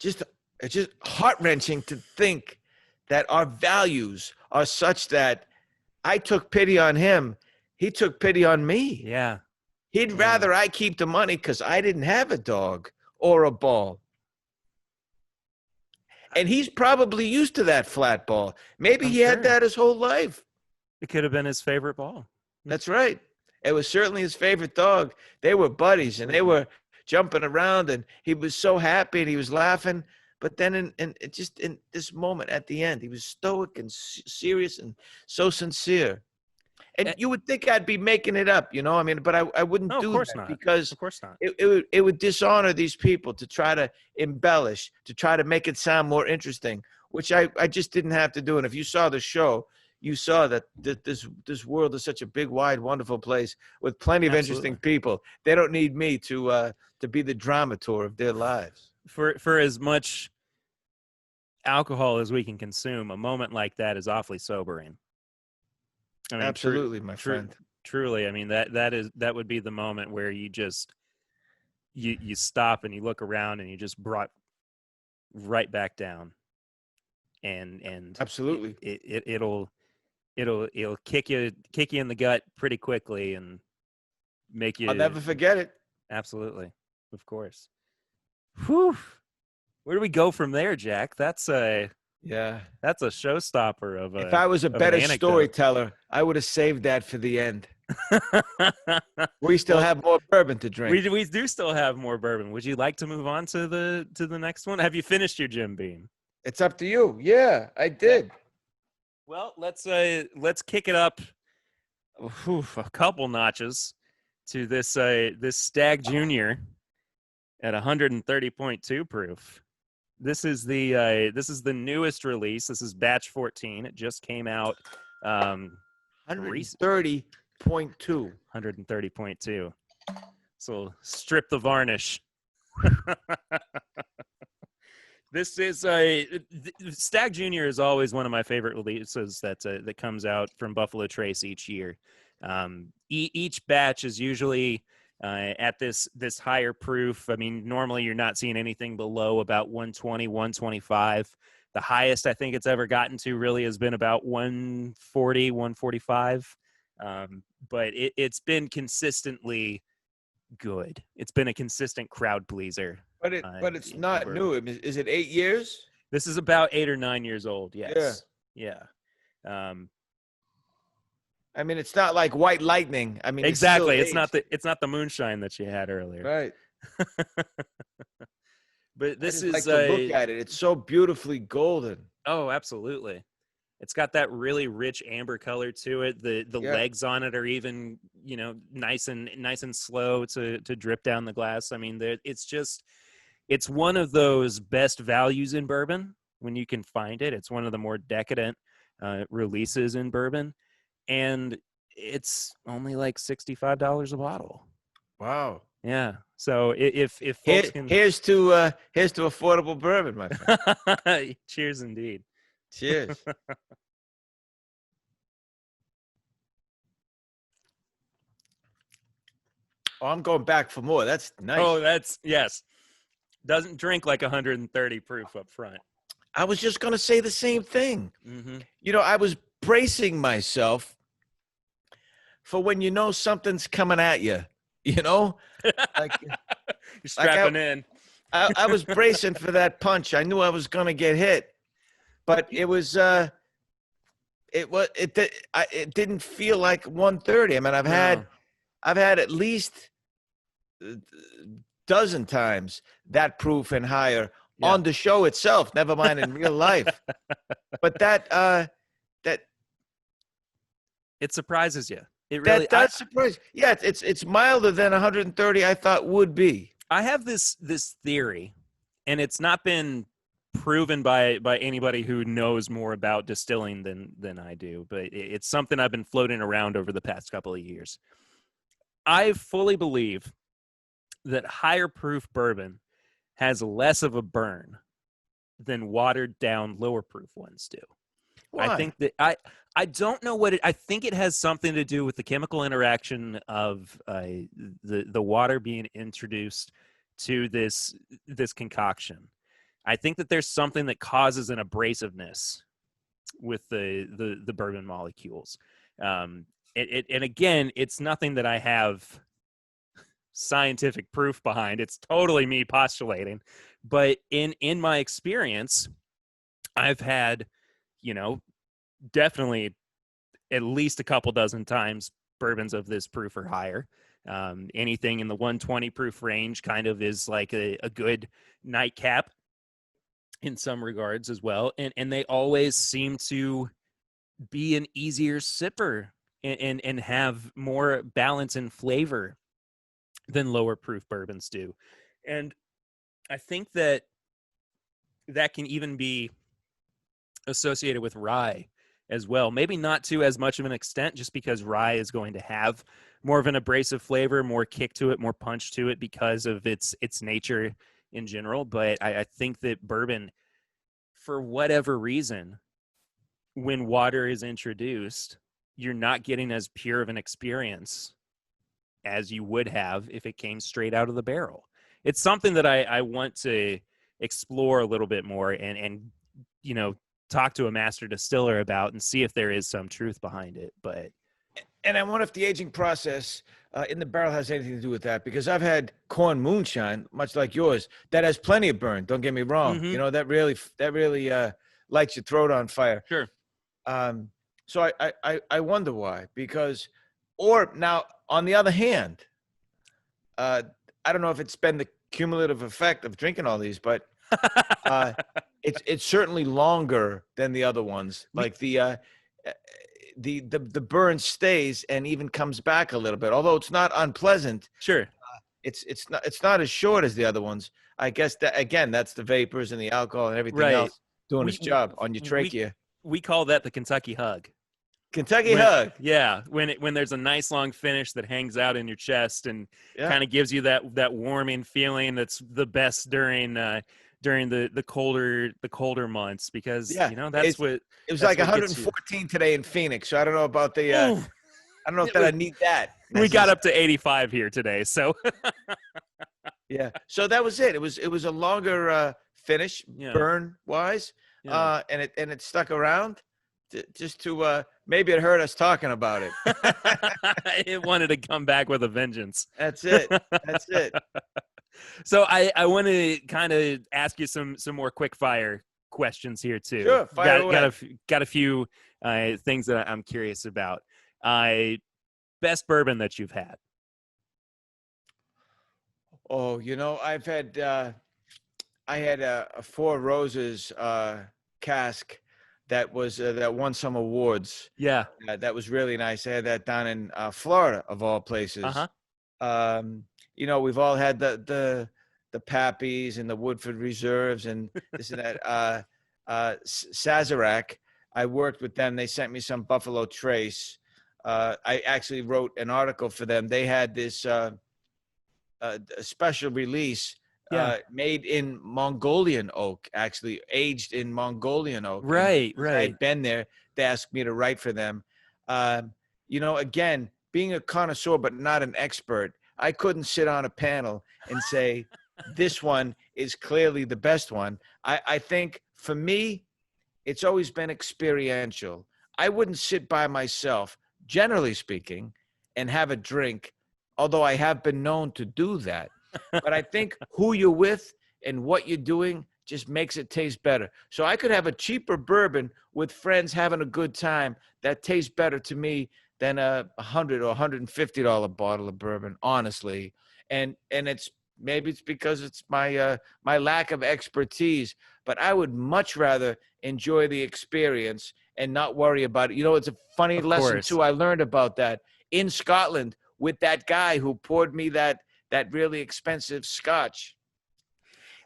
It's just heart-wrenching to think that our values are such that I took pity on him. He took pity on me. Yeah. He'd rather I keep the money because I didn't have a dog or a ball. And he's probably used to that flat ball. Maybe he had that his whole life. It could have been his favorite ball. That's right. It was certainly his favorite dog. They were buddies and they were jumping around and he was so happy and he was laughing. But then in this moment at the end, he was stoic and serious and so sincere. And you would think I'd be making it up, I mean, but I wouldn't do that because of course not. It would dishonor these people to try to embellish, to try to make it sound more interesting, which I just didn't have to do. And if you saw the show, you saw that this world is such a big, wide, wonderful place with plenty of interesting people. They don't need me to be the dramaturg of their lives. For as much alcohol as we can consume, a moment like that is awfully sobering. I mean, absolutely, my friend. Truly, I mean that would be the moment where you just you stop and you look around and you just brought right back down, and absolutely, it'll kick you in the gut pretty quickly and make you. I'll never forget it. Absolutely, of course. Whew. Where do we go from there, Jack? That's a showstopper of a. If I was a better storyteller, I would have saved that for the end. We still have more bourbon to drink. We do still have more bourbon. Would you like to move on to the next one? Have you finished your Jim Beam? It's up to you. Yeah, I did. Well, let's kick it up a couple notches to this Stag Junior at 130.2 proof. This is the newest release. This is batch 14. It just came out 130.2. 130.2. So strip the varnish. This is Stag Junior is always one of my favorite releases that comes out from Buffalo Trace each year. Each batch is usually at this higher proof. I mean, normally you're not seeing anything below about 120, 125. The highest I think it's ever gotten to really has been about 140, 145. But it's been consistently good. It's been a consistent crowd pleaser. But it's not new. Is it 8 years? This is about 8 or 9 years old. Yes. Yeah. I mean, it's not like White Lightning. I mean, exactly. It's not the moonshine that you had earlier. Right. But this is like to look at it. It's so beautifully golden. Oh, absolutely. It's got that really rich amber color to it. The legs on it are even, nice and slow to drip down the glass. I mean, it's one of those best values in bourbon when you can find it. It's one of the more decadent. releases in bourbon, and it's only like $65 a bottle. Wow. Yeah. So if folks here's to affordable bourbon, my friend. Cheers, indeed. Cheers. Oh, I'm going back for more. That's nice. Oh, yes. Doesn't drink like 130 proof up front. I was just going to say the same thing. Mm-hmm. You know, I was bracing myself for when you know something's coming at you, you know? Like, you're strapping in. I was bracing for that punch. I knew I was going to get hit. But it didn't feel like 130. I mean, I've had at least a dozen times that proof and higher on the show itself, never mind in real life. But that it surprises you. It really does surprise. Yeah, it's milder than 130 I thought would be. I have this theory, and it's not been proven by anybody who knows more about distilling than I do, but it's something I've been floating around over the past couple of years. I fully believe that higher proof bourbon has less of a burn than watered down lower proof ones do. Why? I think that I don't know what I think it has something to do with the chemical interaction of the water being introduced to this concoction. I think that there's something that causes an abrasiveness with the bourbon molecules. And again, it's nothing that I have scientific proof behind. It's totally me postulating. But in my experience, I've had, definitely at least a couple dozen times bourbons of this proof or higher. Anything in the 120 proof range kind of is like a good nightcap in some regards as well. And they always seem to be an easier sipper and have more balance and flavor than lower proof bourbons do. And I think that can even be associated with rye as well. Maybe not to as much of an extent, just because rye is going to have more of an abrasive flavor, more kick to it, more punch to it because of its nature in general. But I think that bourbon, for whatever reason, when water is introduced, you're not getting as pure of an experience as you would have if it came straight out of the barrel. It's something that I want to explore a little bit more and talk to a master distiller about and see if there is some truth behind it. And I wonder if the aging process in the barrel has anything to do with that, because I've had corn moonshine, much like yours, that has plenty of burn. Don't get me wrong. Mm-hmm. That really lights your throat on fire. Sure. So I wonder why, or now on the other hand, I don't know if it's been the cumulative effect of drinking all these, but it's certainly longer than the other ones. Like the burn stays and even comes back a little bit, although it's not unpleasant. Sure. It's not as short as the other ones. I guess that, again, that's the vapors and the alcohol and everything else doing its job on your trachea. We call that the Kentucky hug. Hug. Yeah, when there's a nice long finish that hangs out in your chest and kind of gives you that warming feeling that's the best during the colder months, because that's what it was like 114 today in Phoenix. So I don't know about the I don't know if I need that. We got up to 85 here today, so yeah. So that was it. It was a longer finish burn wise, and it stuck around. Just to maybe it hurt us talking about it. It wanted to come back with a vengeance. That's it. So I want to kind of ask you some more quick fire questions here too. Sure, fire away. Got a few things that I'm curious about. Best bourbon that you've had? Oh, I've had I had a Four Roses cask that won some awards. Yeah. That was really nice. I had that down in Florida, of all places. Uh-huh. We've all had the Pappies and the Woodford Reserves and this and that. Sazerac. I worked with them. They sent me some Buffalo Trace. I actually wrote an article for them. They had this a special release made in Mongolian oak, actually aged in Mongolian oak. Right, And I right. had been there. They asked me to write for them. You know, again, being a connoisseur but not an expert, I couldn't sit on a panel and say this one is clearly the best one. I think for me, it's always been experiential. I wouldn't sit by myself, generally speaking, and have a drink, although I have been known to do that. But I think who you're with and what you're doing just makes it taste better. So I could have a cheaper bourbon with friends having a good time that tastes better to me than a $100 or $150 bottle of bourbon, honestly. And it's maybe it's because it's my my lack of expertise, but I would much rather enjoy the experience and not worry about it. You know, it's a funny lesson too. I learned about that in Scotland with that guy who poured me that really expensive scotch.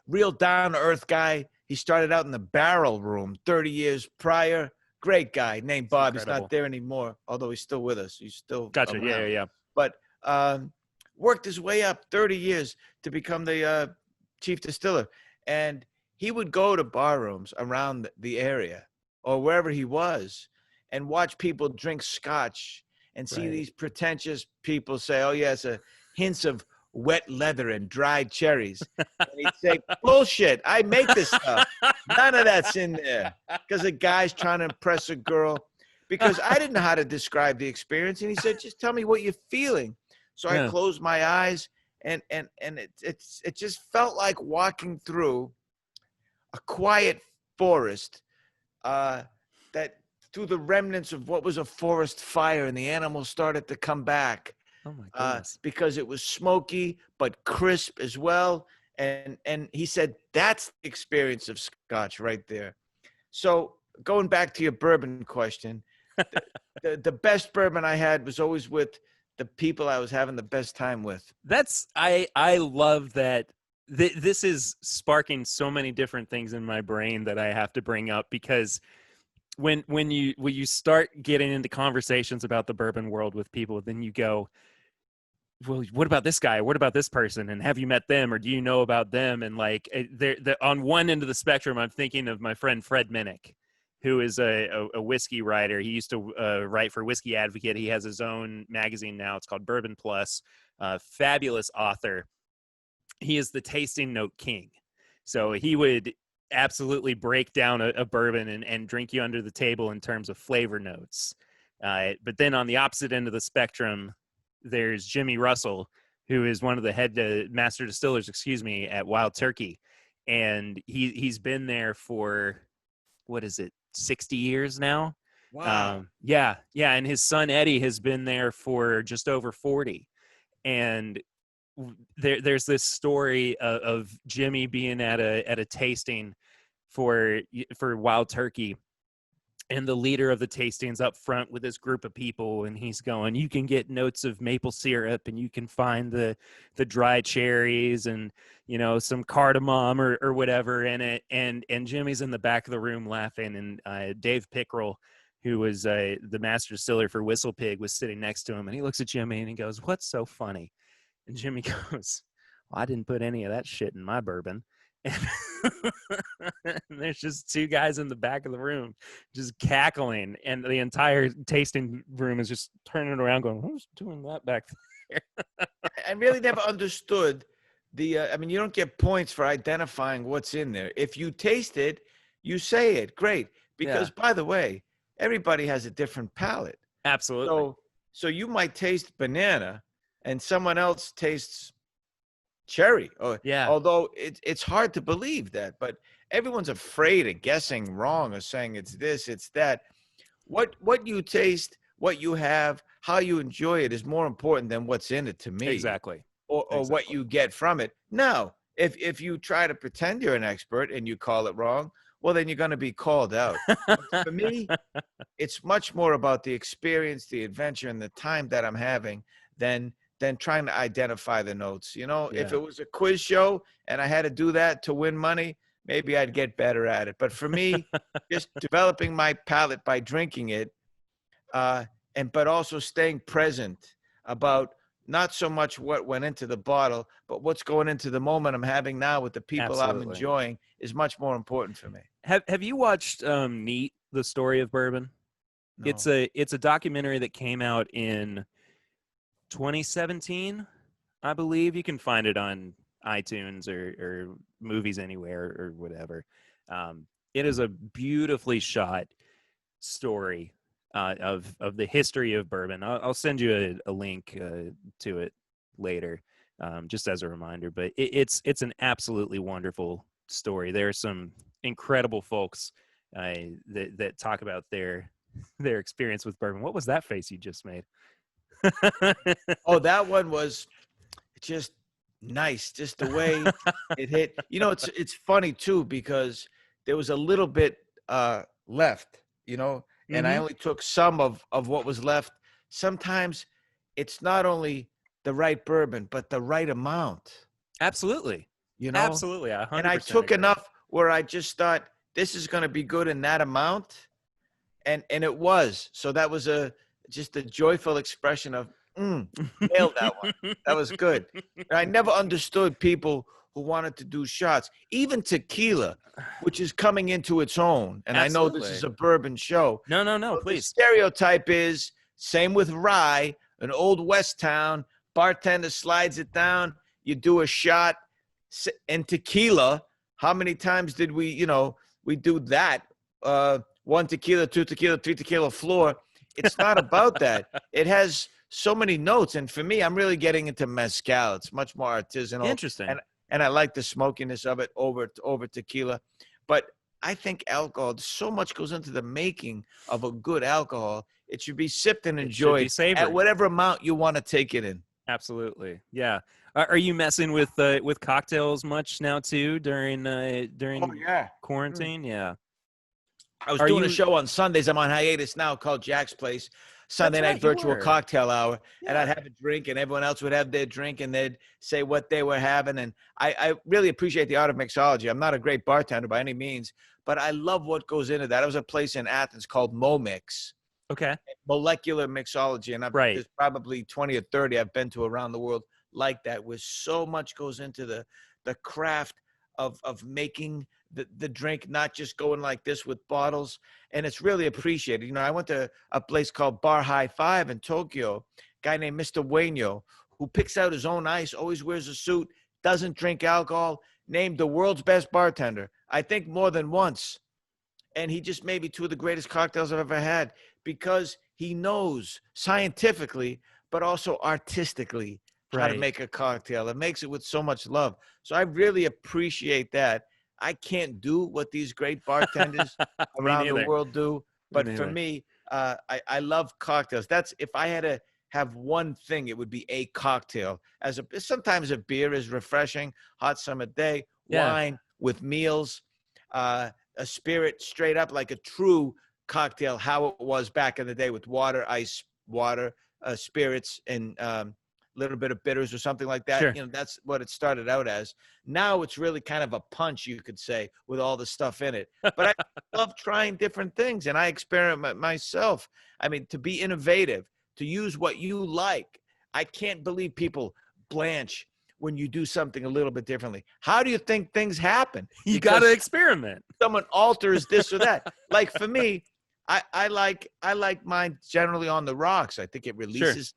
Real down to earth guy. He started out in the barrel room 30 years prior. Great guy named Bob. He's not there anymore, although he's still with us. He's still gotcha. around. Yeah. But worked his way up 30 years to become the chief distiller. And he would go to bar rooms around the area or wherever he was and watch people drink scotch and see these pretentious people say, oh, yes, hints of wet leather and dried cherries. And he'd say, bullshit, I make this stuff. None of that's in there. Because a guy's trying to impress a girl. Because I didn't know how to describe the experience. And he said, just tell me what you're feeling. So I closed my eyes, and it just felt like walking through a quiet forest that through the remnants of what was a forest fire, and the animals started to come back. Oh my goodness. Because it was smoky but crisp as well. And he said, that's the experience of scotch right there. So going back to your bourbon question, the best bourbon I had was always with the people I was having the best time with. I love that. This is sparking so many different things in my brain that I have to bring up, because when you start getting into conversations about the bourbon world with people, then you go, well, what about this guy? What about this person? And have you met them, or do you know about them? And like, they're on one end of the spectrum, I'm thinking of my friend Fred Minnick, who is a whiskey writer. He used to write for Whiskey Advocate. He has his own magazine now. It's called Bourbon Plus. Fabulous author. He is the tasting note king. So he would absolutely break down a bourbon and drink you under the table in terms of flavor notes. But then on the opposite end of the spectrum, there's Jimmy Russell, who is one of the head master distillers, at Wild Turkey. And he's been there for, what is it, 60 years now? Wow. Yeah. And his son Eddie has been there for just over 40. And there's this story of Jimmy being at a tasting for Wild Turkey, and the leader of the tastings up front with this group of people, and he's going, you can get notes of maple syrup, and you can find the dry cherries, and some cardamom or whatever in it, and Jimmy's in the back of the room laughing, and Dave Pickrell, who was the master distiller for Whistle Pig, was sitting next to him, and he looks at Jimmy and he goes, what's so funny? And Jimmy goes, well, I didn't put any of that shit in my bourbon. And there's just two guys in the back of the room just cackling, and the entire tasting room is just turning around going, who's doing that back there? I really never understood you don't get points for identifying what's in there. If you taste it, you say it. Great. Because by the way, everybody has a different palate. Absolutely. So you might taste banana and someone else tastes cherry. Although it's hard to believe that, but everyone's afraid of guessing wrong or saying it's this, it's that. What you taste, what you have, how you enjoy it is more important than what's in it to me. Exactly. Or what you get from it. Now, if you try to pretend you're an expert and you call it wrong, well, then you're going to be called out. For me, it's much more about the experience, the adventure, and the time that I'm having than trying to identify the notes. If it was a quiz show and I had to do that to win money, maybe I'd get better at it. But for me, just developing my palate by drinking it, but also staying present about not so much what went into the bottle, but what's going into the moment I'm having now with the people I'm Absolutely. enjoying is much more important for me. Have you watched Neat, the Story of Bourbon? No. It's a documentary that came out in 2017, I believe. You can find it on iTunes or Movies Anywhere or whatever. It is a beautifully shot story of the history of bourbon. I'll send you a link to it later, just as a reminder. But it's an absolutely wonderful story. There are some incredible folks that talk about their experience with bourbon. What was that face you just made? Oh, that one was just nice, just the way it hit. You know, it's funny too because there was a little bit left, you know, and I Mm-hmm. only took some of what was left. Sometimes it's not only the right bourbon, but the right amount, Absolutely. you know. Absolutely. I And I 100% took agree. enough where I just thought this is going to be good in that amount, and it was. So that was just a joyful expression of nailed that one. That was good. And I never understood people who wanted to do shots, even tequila, which is coming into its own. And I know this is Absolutely. a bourbon show. No, So the please. stereotype is same with rye, an old West town, bartender slides it down, you do a shot, and tequila. How many times did we do that? One tequila, two tequila, three tequila floor. It's not about that. It has so many notes. And for me, I'm really getting into mezcal. It's much more artisanal. Interesting. And I like the smokiness of it over tequila. But I think alcohol, so much goes into the making of a good alcohol. It should be sipped and It should be enjoyed at savored. whatever amount you want to take it in. Absolutely. Yeah. Are you messing with cocktails much now too during Oh, yeah. quarantine? Yeah. I was Are doing a you? show on Sundays. I'm on hiatus now called Jack's Place, That's Sunday night right. You virtual were. cocktail hour. And I'd Yeah. have a drink and everyone else would have their drink and they'd say what they were having. And I really appreciate the art of mixology. I'm not a great bartender by any means, but I love what goes into that. There was a place in Athens called Momix, Okay. molecular mixology. And Right. there's probably 20 or 30 I've been to around the world like that, where so much goes into the craft of making the drink, not just going like this with bottles. And it's really appreciated. You know, I went to a place called Bar High Five in Tokyo, guy named Mr. Ueno, who picks out his own ice, always wears a suit, doesn't drink alcohol, named the world's best bartender, I think more than once. And he just made me two of the greatest cocktails I've ever had because he knows scientifically, but also artistically how to Right. make a cocktail. It makes it with so much love. So I really appreciate that. I can't do what these great bartenders Me around the neither. world do. Me But for neither. me, I love cocktails. That's if I had to have one thing, it would be a cocktail. Sometimes a beer is refreshing, hot summer day, Yeah. wine with meals, a spirit straight up like a true cocktail, how it was back in the day with water, ice, water, spirits, and little bit of bitters or something like that. Sure. You know, that's what it started out as. Now it's really kind of a punch, you could say, with all the stuff in it. But I love trying different things and I experiment myself. I mean, to be innovative, to use what you like. I can't believe people blanch when you do something a little bit differently. How do you think things happen? You got to Because experiment. someone alters this or that. Like for me, I like mine generally on the rocks. I think it Sure. releases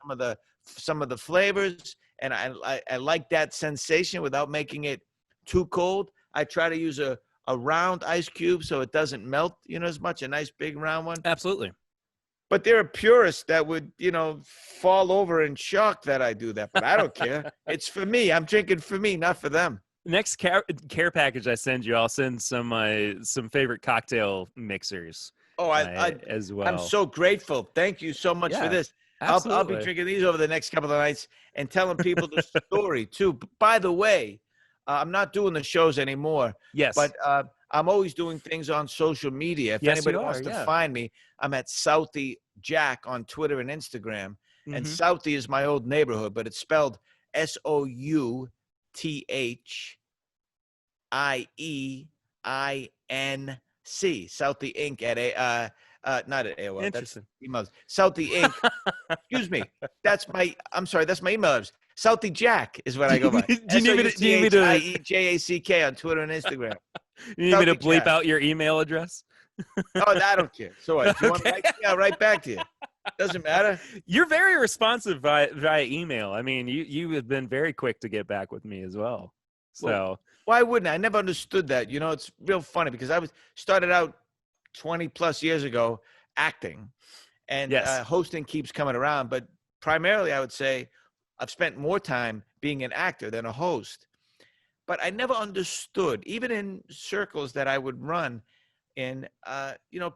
some of the flavors, and I like that sensation without making it too cold. I try to use a round ice cube so it doesn't melt, you know, as much, a nice big round one. Absolutely. But there are purists that would, you know, fall over in shock that I do that. But I don't care. It's for me. I'm drinking for me, not for them. Next care package I send you, I'll send some favorite cocktail mixers Oh, as I'm well. so grateful. Thank you so much for Yeah. this. I'll be Absolutely. drinking these over the next couple of nights and telling people the story too. By the way, I'm not doing the shows anymore, Yes. but I'm always doing things on social media. If Yes, anybody you are. wants to Yeah. find me, I'm at Southie Jack on Twitter and Instagram. And Mm-hmm. Southie is my old neighborhood, but it's spelled SOUTHIE Southie Inc. at not at AOL. Interesting. That's emails. Southie Inc. Excuse me. That's my email address. Southie Jack is what I go by. Do you need me to SOUTHIEJACK on Twitter and Instagram. You need me to bleep Jack. out your email address? Oh, I don't care. So what? If you want me, I'll write back to you. Doesn't matter. You're very responsive via email. I mean, you have been very quick to get back with me as well. So well, why wouldn't I? I never understood that. You know, it's real funny because I started out 20 plus years ago acting, and yes. Hosting keeps coming around. But primarily, I would say I've spent more time being an actor than a host. But I never understood, even in circles that I would run in,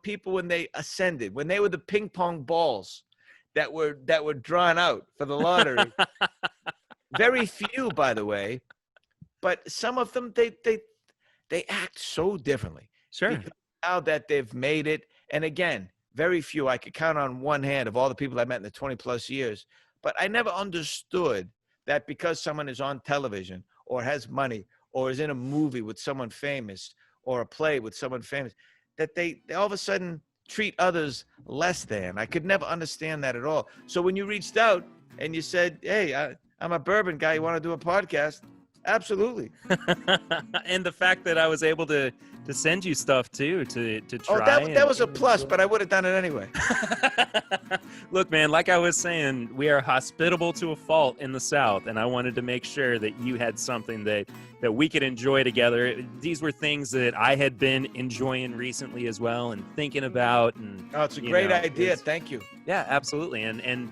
people when they ascended, when they were the ping pong balls that were drawn out for the lottery. Very few, by the way, but some of them they act so differently. Sure. Because now that they've made it, and again, very few. I could count on one hand of all the people I met in the 20 plus years. But I never understood that because someone is on television or has money or is in a movie with someone famous or a play with someone famous, that they all of a sudden treat others less than. I could never understand that at all. So when you reached out and you said, hey, I'm a bourbon guy, you want to do a podcast? Absolutely. And the fact that I was able to send you stuff too to try. Oh, that was a plus, but I would have done it anyway. Look, man, like I was saying, we are hospitable to a fault in the South, and I wanted to make sure that you had something that we could enjoy together. These were things that I had been enjoying recently as well and thinking about. And oh, it's a great idea. Thank you. Yeah, absolutely. And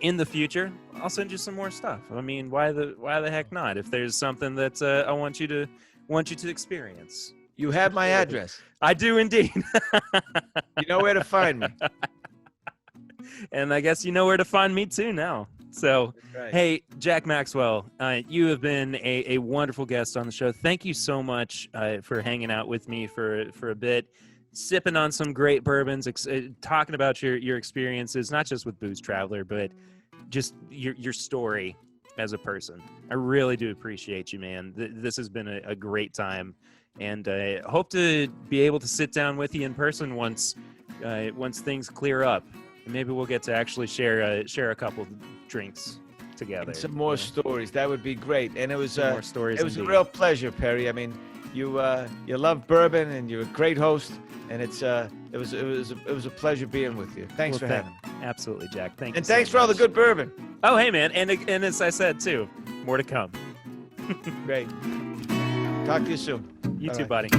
in the future, I'll send you some more stuff. I mean, why the heck not? If there's something that I want you to experience. You have my address. I do indeed. You know where to find me. And I guess you know where to find me too now. So, right. Hey, Jack Maxwell, you have been a wonderful guest on the show. Thank you so much for hanging out with me for a bit, sipping on some great bourbons, talking about your experiences, not just with Booze Traveler, but just your story as a person. I really do appreciate you, man. This has been a great time, and I hope to be able to sit down with you in person once things clear up. Maybe we'll get to actually share a couple drinks together. And some more stories. That would be great. And it was more stories. It was a real pleasure, Perry. I mean, you love bourbon and you're a great host. And it was a pleasure being with you. Thanks for having me. Absolutely, Jack. Thank you. And thanks for all the good bourbon. Oh, hey, man. And as I said too, more to come. Great. Talk to you soon. You too, buddy.